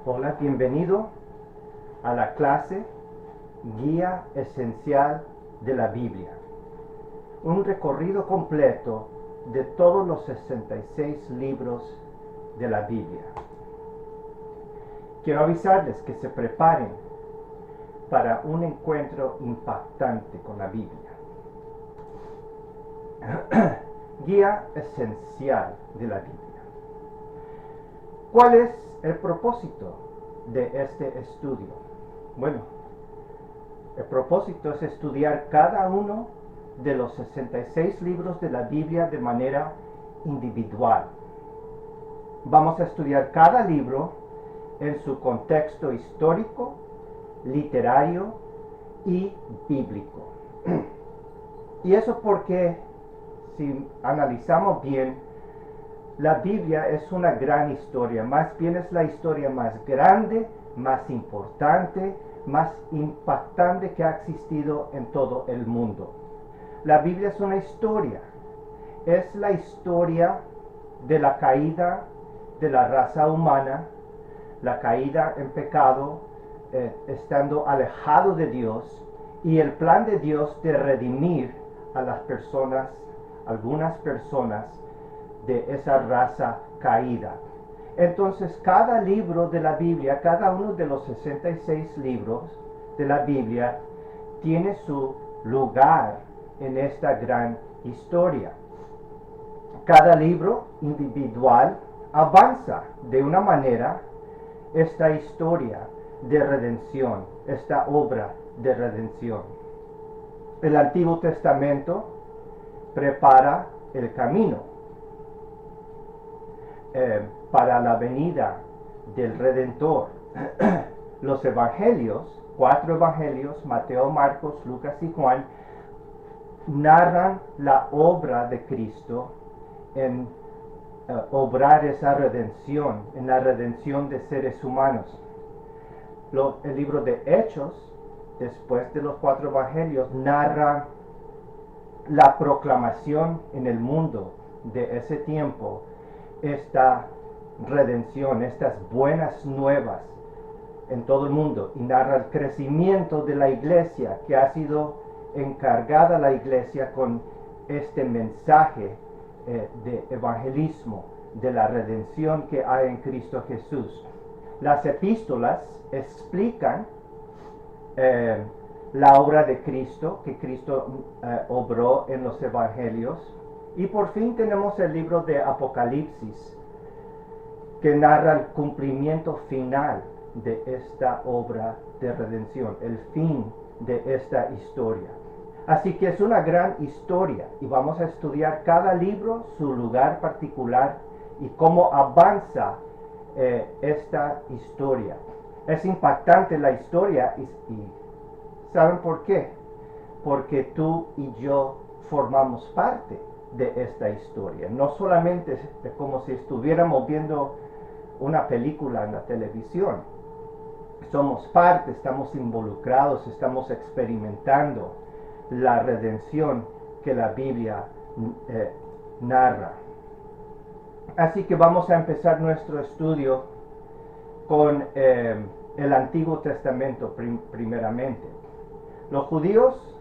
Hola, bienvenido a la clase Guía Esencial de la Biblia. Un recorrido completo de todos los 66 libros de la Biblia. Quiero avisarles que se preparen para un encuentro impactante con la Biblia. Guía Esencial de la Biblia. ¿Cuál es el propósito de este estudio? Bueno, el propósito es estudiar cada uno de los 66 libros de la Biblia de manera individual. Vamos a estudiar cada libro en su contexto histórico, literario y bíblico. Y eso porque, si analizamos bien, la Biblia es una gran historia, más bien es la historia más grande, más importante, más impactante que ha existido en todo el mundo. La Biblia es una historia, es la historia de la caída de la raza humana, la caída en pecado, estando alejado de Dios, y el plan de Dios de redimir a las personas, algunas personas, de esa raza caída. Entonces, cada libro de la Biblia, cada uno de los 66 libros de la Biblia, tiene su lugar en esta gran historia. Cada libro individual avanza de una manera esta historia de redención, esta obra de redención. El Antiguo Testamento prepara el camino para la venida del Redentor. Los evangelios, 4 evangelios, Mateo, Marcos, Lucas y Juan, narran la obra de Cristo en obrar esa redención, en la redención de seres humanos. El libro de Hechos, después de los 4 evangelios, narra la proclamación en el mundo de ese tiempo, esta redención, estas buenas nuevas en todo el mundo, y narra el crecimiento de la iglesia, que ha sido encargada la iglesia con este mensaje de evangelismo, de la redención que hay en Cristo Jesús. Las epístolas explican la obra de Cristo, que Cristo obró en los evangelios. Y por fin tenemos el libro de Apocalipsis, que narra el cumplimiento final de esta obra de redención, el fin de esta historia. Así que es una gran historia y vamos a estudiar cada libro, su lugar particular y cómo avanza esta historia. Es impactante la historia y ¿saben por qué? Porque tú y yo formamos parte de esta historia. No solamente es como si estuviéramos viendo una película en la televisión. Somos parte, estamos involucrados, estamos experimentando la redención que la Biblia narra. Así que vamos a empezar nuestro estudio con el Antiguo Testamento primeramente. Los judíos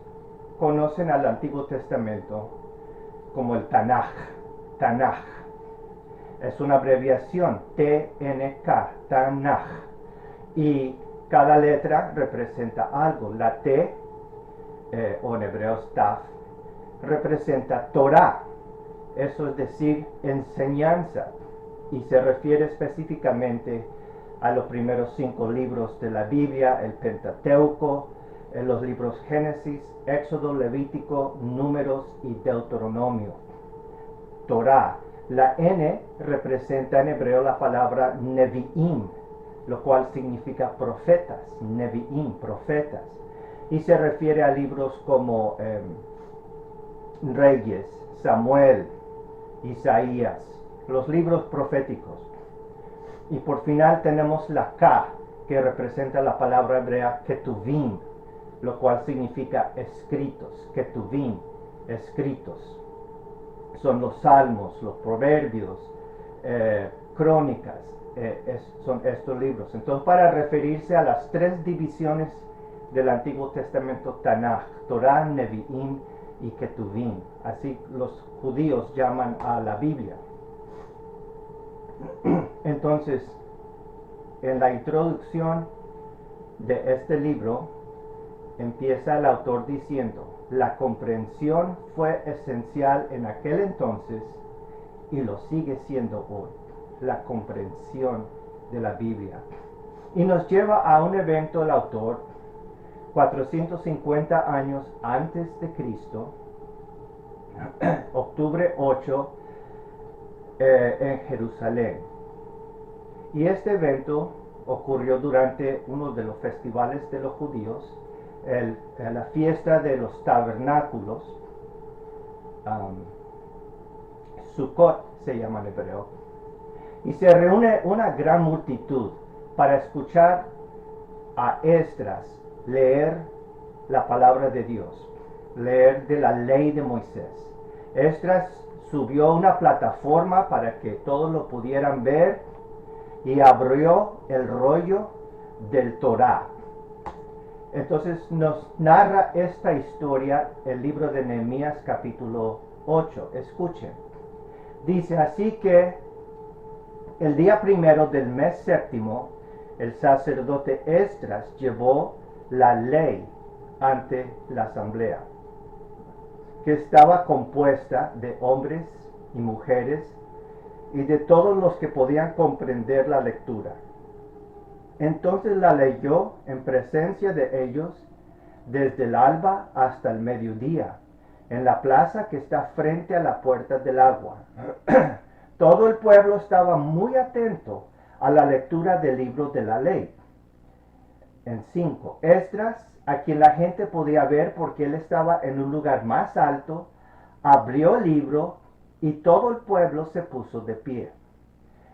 conocen al Antiguo Testamento como el Tanaj. Tanaj es una abreviación, TNK, Tanaj, y cada letra representa algo. La T, o en hebreo Taf, representa Torah, eso es decir, enseñanza, y se refiere específicamente a los primeros 5 libros de la Biblia, el Pentateuco, los libros Génesis, Éxodo, Levítico, Números y Deuteronomio. Torah. La N representa en hebreo la palabra Nevi'im, lo cual significa profetas, Nevi'im, profetas, y se refiere a libros como Reyes, Samuel, Isaías, los libros proféticos. Y por final tenemos la K, que representa la palabra hebrea Ketuvim, lo cual significa escritos, Ketuvim, escritos. Son los salmos, los proverbios, Crónicas, son estos libros. Entonces, para referirse a las tres divisiones del Antiguo Testamento, Tanaj, Torah, Nevi'im y Ketuvim. Así los judíos llaman a la Biblia. Entonces, en la introducción de este libro, empieza el autor diciendo: la comprensión fue esencial en aquel entonces y lo sigue siendo hoy. La comprensión de la Biblia. Y nos lleva a un evento el autor 450 años antes de Cristo, octubre 8, en Jerusalén. Y este evento ocurrió durante uno de los festivales de los judíos, la fiesta de los tabernáculos, Sukkot se llama en hebreo, y se reúne una gran multitud para escuchar a Esdras leer la palabra de Dios, leer de la ley de Moisés. Esdras subió a una plataforma para que todos lo pudieran ver y abrió el rollo del Torah. Entonces nos narra esta historia el libro de Nehemías capítulo 8. Escuchen. Dice: así que el día primero del mes séptimo, el sacerdote Esdras llevó la ley ante la asamblea, que estaba compuesta de hombres y mujeres y de todos los que podían comprender la lectura. Entonces la leyó en presencia de ellos desde el alba hasta el mediodía, en la plaza que está frente a la puerta del agua. Todo el pueblo estaba muy atento a la lectura del libro de la ley. En 5. Esdras, a quien la gente podía ver porque él estaba en un lugar más alto, abrió el libro y todo el pueblo se puso de pie.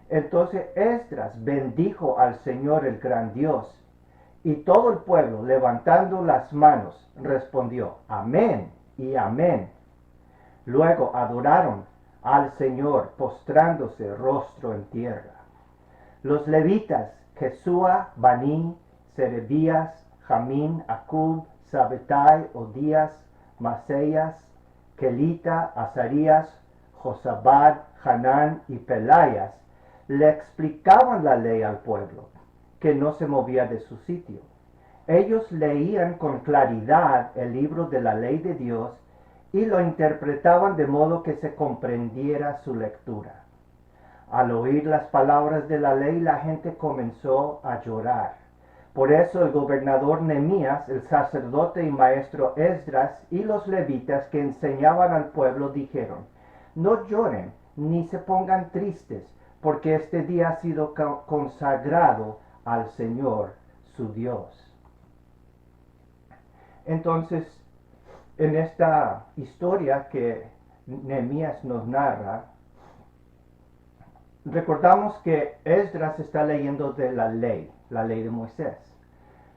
Entonces Esdras bendijo al Señor el gran Dios, y todo el pueblo, levantando las manos, respondió: amén y amén. Luego adoraron al Señor, postrándose rostro en tierra. Los levitas, Jesúa, Baní, Serebías, Jamín, Acub, Sabetai, Odías, Maseías, Kelita, Azarías, Josabad, Hanán y Pelayas, le explicaban la ley al pueblo, que no se movía de su sitio. Ellos leían con claridad el libro de la ley de Dios y lo interpretaban de modo que se comprendiera su lectura. Al oír las palabras de la ley, la gente comenzó a llorar. Por eso el gobernador Nehemías, el sacerdote y maestro Esdras y los levitas que enseñaban al pueblo dijeron: no lloren ni se pongan tristes, porque este día ha sido consagrado al Señor su Dios. Entonces, en esta historia que Nehemías nos narra, recordamos que Esdras está leyendo de la ley de Moisés.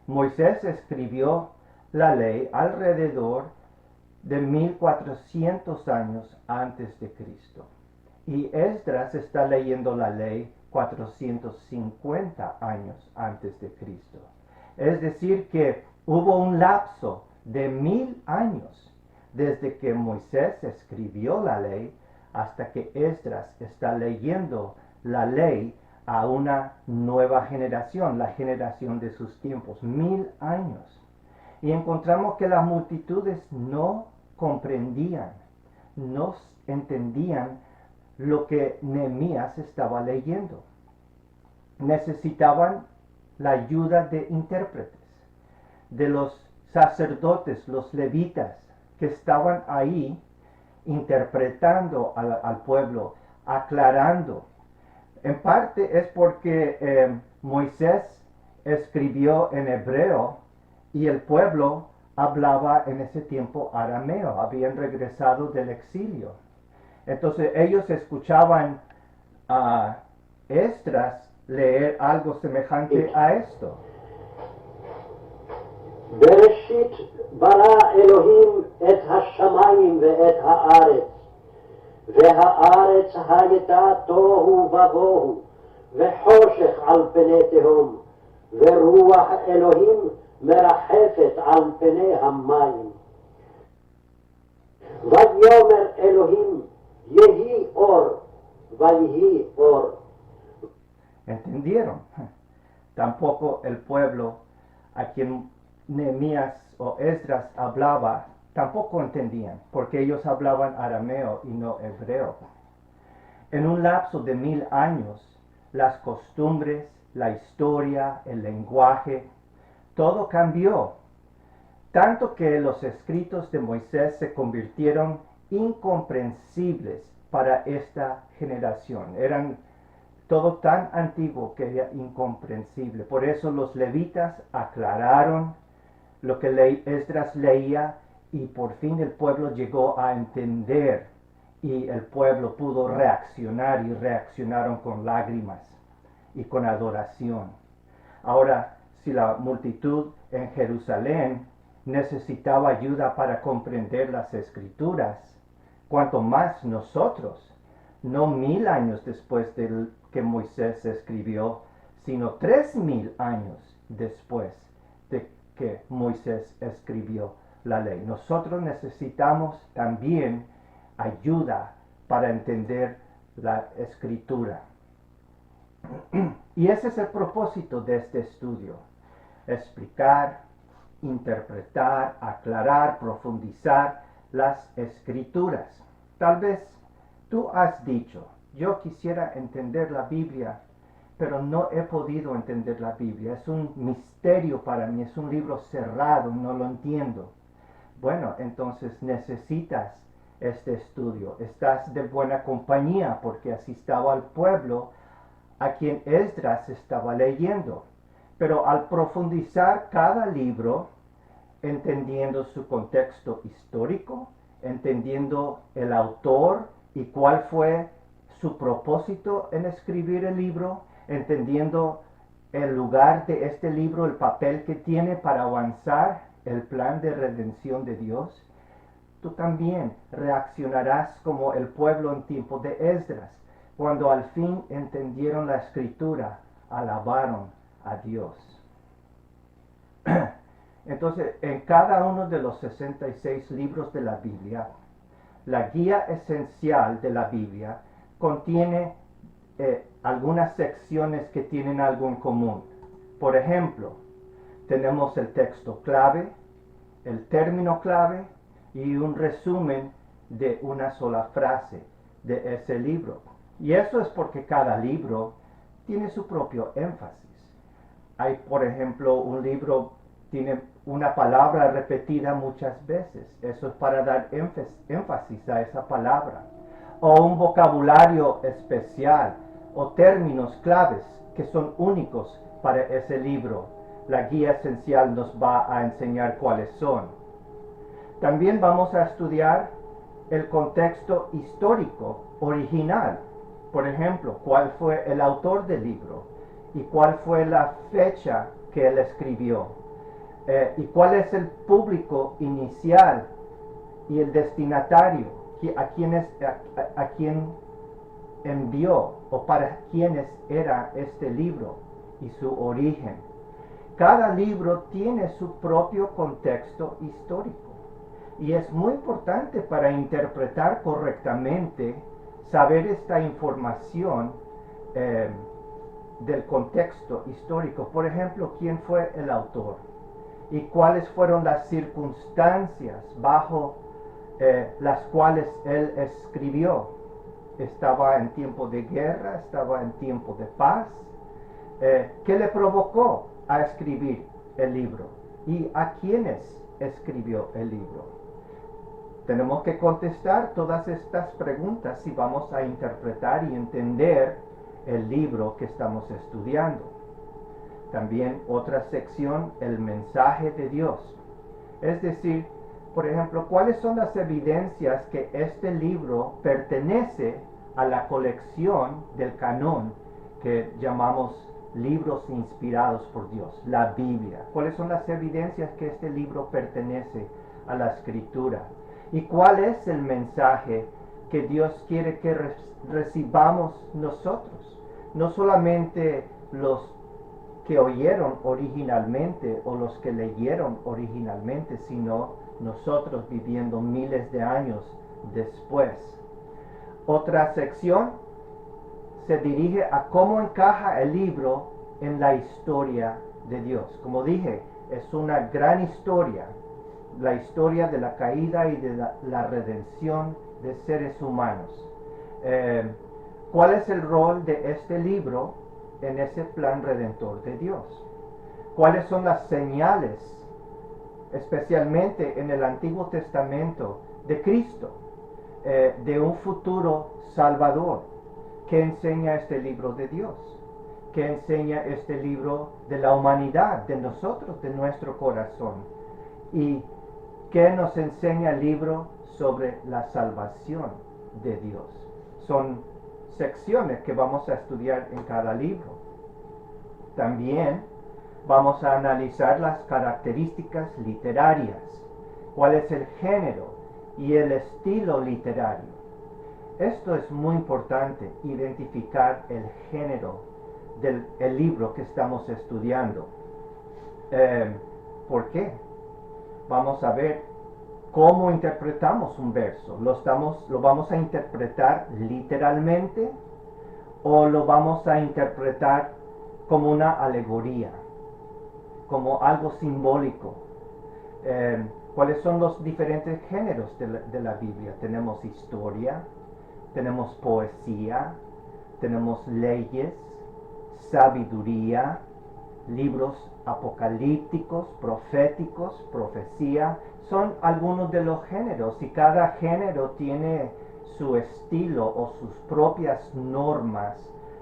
Moisés escribió la ley alrededor de 1400 años antes de Cristo. Y Esdras está leyendo la ley 450 años antes de Cristo. Es decir, que hubo un lapso de 1000 años desde que Moisés escribió la ley hasta que Esdras está leyendo la ley a una nueva generación, la generación de sus tiempos, 1000 años. Y encontramos que las multitudes no comprendían, no entendían lo que Nehemías estaba leyendo. Necesitaban la ayuda de intérpretes, de los sacerdotes, los levitas, que estaban ahí interpretando al pueblo, aclarando. En parte es porque Moisés escribió en hebreo y el pueblo hablaba en ese tiempo arameo, habían regresado del exilio. Entonces ellos escuchaban a Esdras leer algo semejante a esto. בראשית ברא אלוהים את השמיים ואת הארץ, והארץ הייתה תוהו ובוהו, וחושך על פני תהום, ורוח אלוהים מרחפת על פני המים. ויאמר אלוהים, יהי אור, ויהי אור. ¿Entendieron? Tampoco el pueblo a quien Nehemías o Esdras hablaba, tampoco entendían, porque ellos hablaban arameo y no hebreo. En un lapso de 1000 años, las costumbres, la historia, el lenguaje, todo cambió, tanto que los escritos de Moisés se convirtieron incomprensibles para esta generación. Eran todo tan antiguo que era incomprensible. Por eso los levitas aclararon lo que Esdras leía y por fin el pueblo llegó a entender y el pueblo pudo reaccionar y reaccionaron con lágrimas y con adoración. Ahora, si la multitud en Jerusalén necesitaba ayuda para comprender las escrituras, cuanto más nosotros, no 1000 años después de que Moisés escribió, sino 3000 años después de que Moisés escribió la ley. Nosotros necesitamos también ayuda para entender la escritura. Y ese es el propósito de este estudio: explicar, interpretar, aclarar, profundizar las escrituras. Tal vez tú has dicho, yo quisiera entender la Biblia, pero no he podido entender la Biblia. Es un misterio para mí, es un libro cerrado, no lo entiendo. Bueno, entonces necesitas este estudio. Estás de buena compañía porque así estaba el pueblo a quien Esdras estaba leyendo. Pero al profundizar cada libro, entendiendo su contexto histórico, entendiendo el autor y cuál fue su propósito en escribir el libro, entendiendo el lugar de este libro, el papel que tiene para avanzar el plan de redención de Dios, tú también reaccionarás como el pueblo en tiempo de Esdras, cuando al fin entendieron la escritura, alabaron a Dios. Entonces, en cada uno de los 66 libros de la Biblia, la guía esencial de la Biblia contiene algunas secciones que tienen algo en común. Por ejemplo, tenemos el texto clave, el término clave y un resumen de una sola frase de ese libro. Y eso es porque cada libro tiene su propio énfasis. Hay, por ejemplo, un libro tiene una palabra repetida muchas veces. Eso es para dar énfasis a esa palabra. O un vocabulario especial o términos claves que son únicos para ese libro. La guía esencial nos va a enseñar cuáles son. También vamos a estudiar el contexto histórico original. Por ejemplo, cuál fue el autor del libro y cuál fue la fecha que él escribió. Y cuál es el público inicial y el destinatario, a quien envió o para quienes era este libro y su origen. Cada libro tiene su propio contexto histórico y es muy importante para interpretar correctamente saber esta información del contexto histórico. Por ejemplo, quién fue el autor y cuáles fueron las circunstancias bajo las cuales él escribió. Estaba en tiempo de guerra, estaba en tiempo de paz. ¿Qué le provocó a escribir el libro? ¿Y a quiénes escribió el libro? Tenemos que contestar todas estas preguntas si vamos a interpretar y entender el libro que estamos estudiando. También otra sección, el mensaje de Dios. Es decir, por ejemplo, ¿cuáles son las evidencias que este libro pertenece a la colección del canon que llamamos libros inspirados por Dios, la Biblia? ¿Cuáles son las evidencias que este libro pertenece a la Escritura? ¿Y cuál es el mensaje que Dios quiere que recibamos nosotros? no solamente los que oyeron originalmente o los que leyeron originalmente, sino nosotros viviendo miles de años después. Otra sección se dirige a cómo encaja el libro en la historia de Dios. Como dije, es una gran historia, la historia de la caída y de la redención de seres humanos. ¿Cuál es el rol de este libro en ese plan redentor de Dios? ¿Cuáles son las señales, especialmente en el Antiguo Testamento, de Cristo, de un futuro Salvador? ¿Qué enseña este libro de Dios? ¿Qué enseña este libro de la humanidad, de nosotros, de nuestro corazón? ¿Y qué nos enseña el libro sobre la salvación de Dios? Son secciones que vamos a estudiar en cada libro. También vamos a analizar las características literarias, cuál es el género y el estilo literario. Esto es muy importante, identificar el género del libro que estamos estudiando. ¿Por qué? Vamos a ver cómo interpretamos un verso. ¿Lo vamos a interpretar literalmente o lo vamos a interpretar como una alegoría, como algo simbólico? ¿Cuáles son los diferentes géneros de la Biblia? Tenemos historia, tenemos poesía, tenemos leyes, sabiduría, libros apocalípticos, proféticos, profecía. Son algunos de los géneros y cada género tiene su estilo o sus propias normas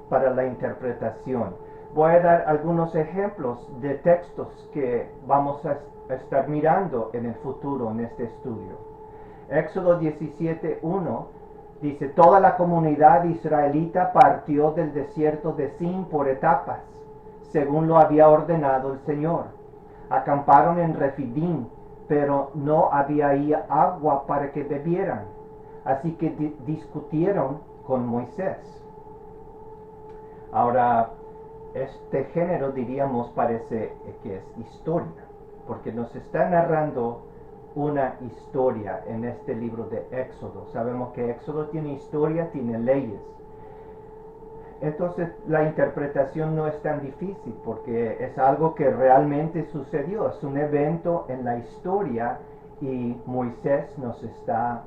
para la interpretación. Voy a dar algunos ejemplos de textos que vamos a estar mirando en el futuro en este estudio. Éxodo 17:1 dice: toda la comunidad israelita partió del desierto de Sin por etapas, según lo había ordenado el Señor. Acamparon en Refidim, pero no había ahí agua para que bebieran. Así que discutieron con Moisés. Ahora, este género, diríamos, parece que es historia, porque nos está narrando una historia en este libro de Éxodo. Sabemos que Éxodo tiene historia, tiene leyes. Entonces la interpretación no es tan difícil porque es algo que realmente sucedió, es un evento en la historia y Moisés nos está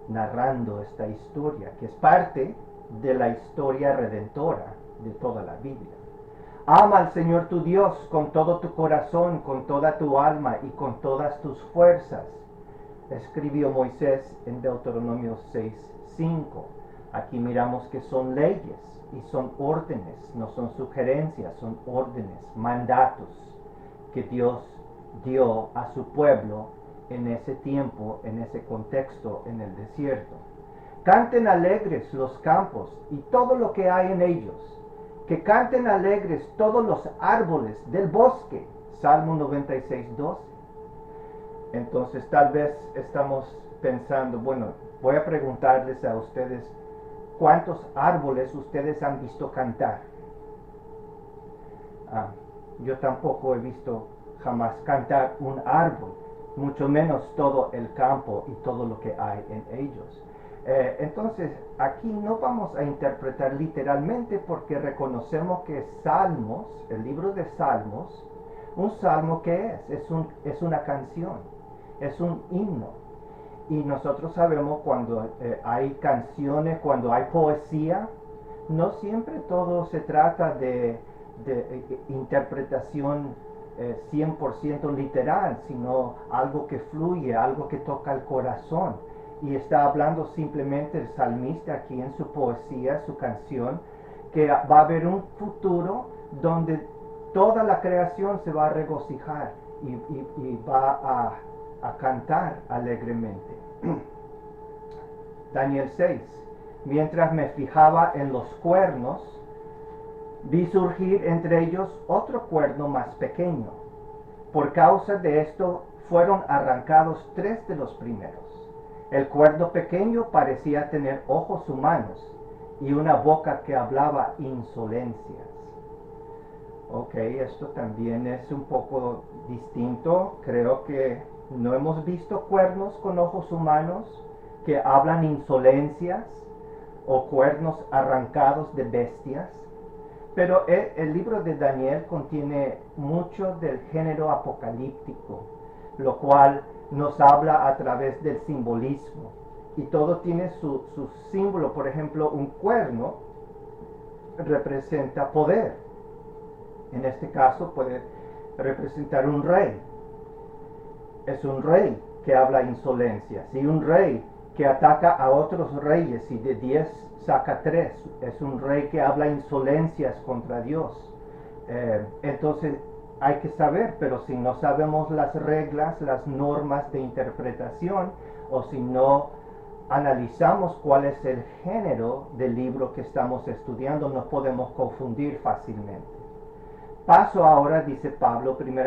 narrando esta historia, que es parte de la historia redentora de toda la Biblia. Ama al Señor tu Dios con todo tu corazón, con toda tu alma y con todas tus fuerzas, escribió Moisés en Deuteronomio 6:5. Aquí miramos que son leyes y son órdenes, no son sugerencias, son órdenes, mandatos que Dios dio a su pueblo en ese tiempo, en ese contexto, en el desierto. Canten alegres los campos y todo lo que hay en ellos. Que canten alegres todos los árboles del bosque. Salmo 96:12. Entonces tal vez estamos pensando, bueno, voy a preguntarles a ustedes, ¿cuántos árboles ustedes han visto cantar? Yo tampoco he visto jamás cantar un árbol, mucho menos todo el campo y todo lo que hay en ellos. Entonces, aquí no vamos a interpretar literalmente porque reconocemos que Salmos, el libro de Salmos, un salmo ¿qué es? Es una canción, es un himno. Y nosotros sabemos cuando hay canciones, cuando hay poesía, no siempre todo se trata de interpretación 100% literal, sino algo que fluye, algo que toca el corazón. Y está hablando simplemente el salmista aquí en su poesía, su canción, que va a haber un futuro donde toda la creación se va a regocijar y va a cantar alegremente. Daniel 6. Mientras me fijaba en los cuernos, vi surgir entre ellos otro cuerno más pequeño. Por causa de esto fueron arrancados 3 de los primeros. El cuerno pequeño parecía tener ojos humanos y una boca que hablaba insolencias. Ok, esto también es un poco distinto. Creo que no hemos visto cuernos con ojos humanos que hablan insolencias o cuernos arrancados de bestias. Pero el libro de Daniel contiene mucho del género apocalíptico, lo cual nos habla a través del simbolismo. Y todo tiene su símbolo. Por ejemplo, un cuerno representa poder. En este caso puede representar un rey. Es un rey que habla insolencias. Y un rey que ataca a otros reyes y de 10 saca 3. Es un rey que habla insolencias contra Dios. Entonces hay que saber, pero si no sabemos las reglas, las normas de interpretación, o si no analizamos cuál es el género del libro que estamos estudiando, nos podemos confundir fácilmente. Paso ahora, dice Pablo, 1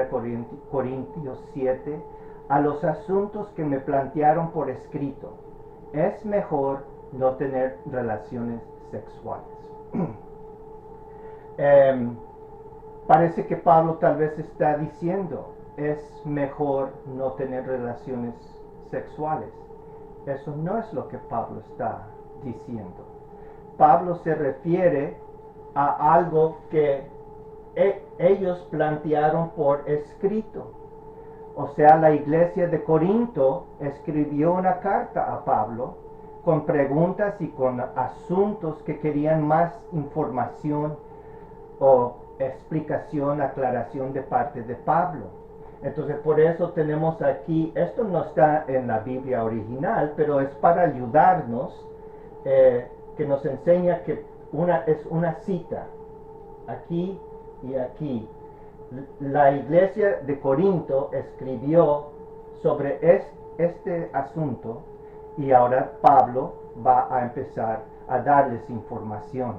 Corintios 7, a los asuntos que me plantearon por escrito. Es mejor no tener relaciones sexuales. Parece que Pablo tal vez está diciendo, es mejor no tener relaciones sexuales. Eso no es lo que Pablo está diciendo. Pablo se refiere a algo que ellos plantearon por escrito. O sea, la iglesia de Corinto escribió una carta a Pablo con preguntas y con asuntos que querían más información o explicación, aclaración de parte de Pablo. Entonces, por eso tenemos aquí, esto no está en la Biblia original, pero es para ayudarnos, que nos enseña que es una cita, aquí y aquí. La iglesia de Corinto escribió sobre este asunto y ahora Pablo va a empezar a darles información.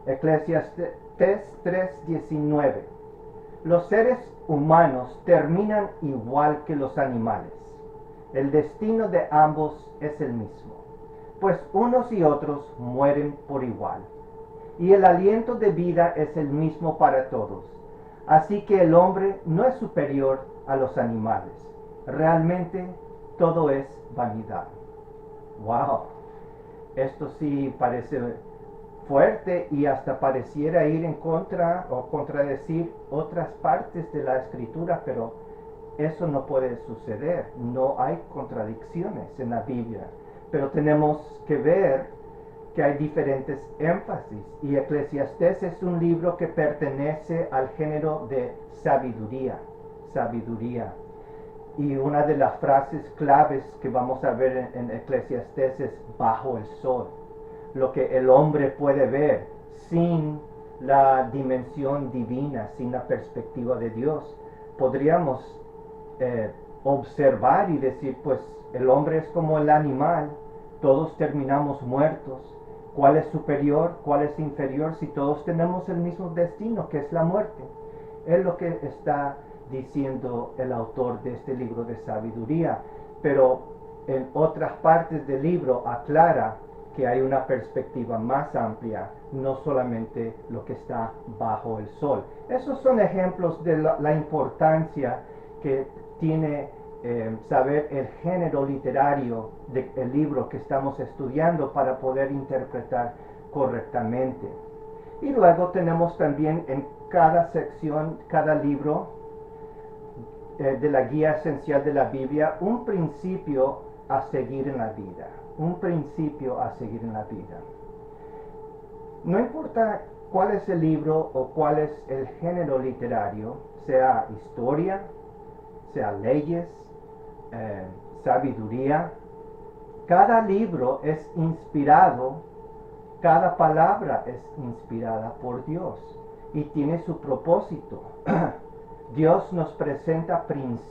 Eclesiastés 3:19. Los seres humanos terminan igual que los animales. El destino de ambos es el mismo, pues unos y otros mueren por igual. Y el aliento de vida es el mismo para todos. Así que el hombre no es superior a los animales. Realmente todo es vanidad. Wow, esto sí parece fuerte y hasta pareciera ir en contra o contradecir otras partes de la escritura, pero eso no puede suceder. No hay contradicciones en la Biblia, pero tenemos que ver que hay diferentes énfasis, y Eclesiastés es un libro que pertenece al género de sabiduría. Y una de las frases claves que vamos a ver en Eclesiastés es bajo el sol. Lo que el hombre puede ver sin la dimensión divina, sin la perspectiva de Dios. Podríamos observar y decir, pues el hombre es como el animal, todos terminamos muertos. ¿Cuál es superior? ¿Cuál es inferior? Si todos tenemos el mismo destino, que es la muerte. Es lo que está diciendo el autor de este libro de sabiduría. Pero en otras partes del libro aclara que hay una perspectiva más amplia, no solamente lo que está bajo el sol. Esos son ejemplos de la importancia que tiene saber el género literario del libro que estamos estudiando para poder interpretar correctamente. Y luego tenemos también en cada sección, cada libro de la guía esencial de la Biblia, un principio a seguir en la vida. Un principio a seguir en la vida. No importa cuál es el libro o cuál es el género literario, sea historia, sea leyes, sabiduría, cada libro es inspirado, cada palabra es inspirada por Dios y tiene su propósito. Dios nos presenta principios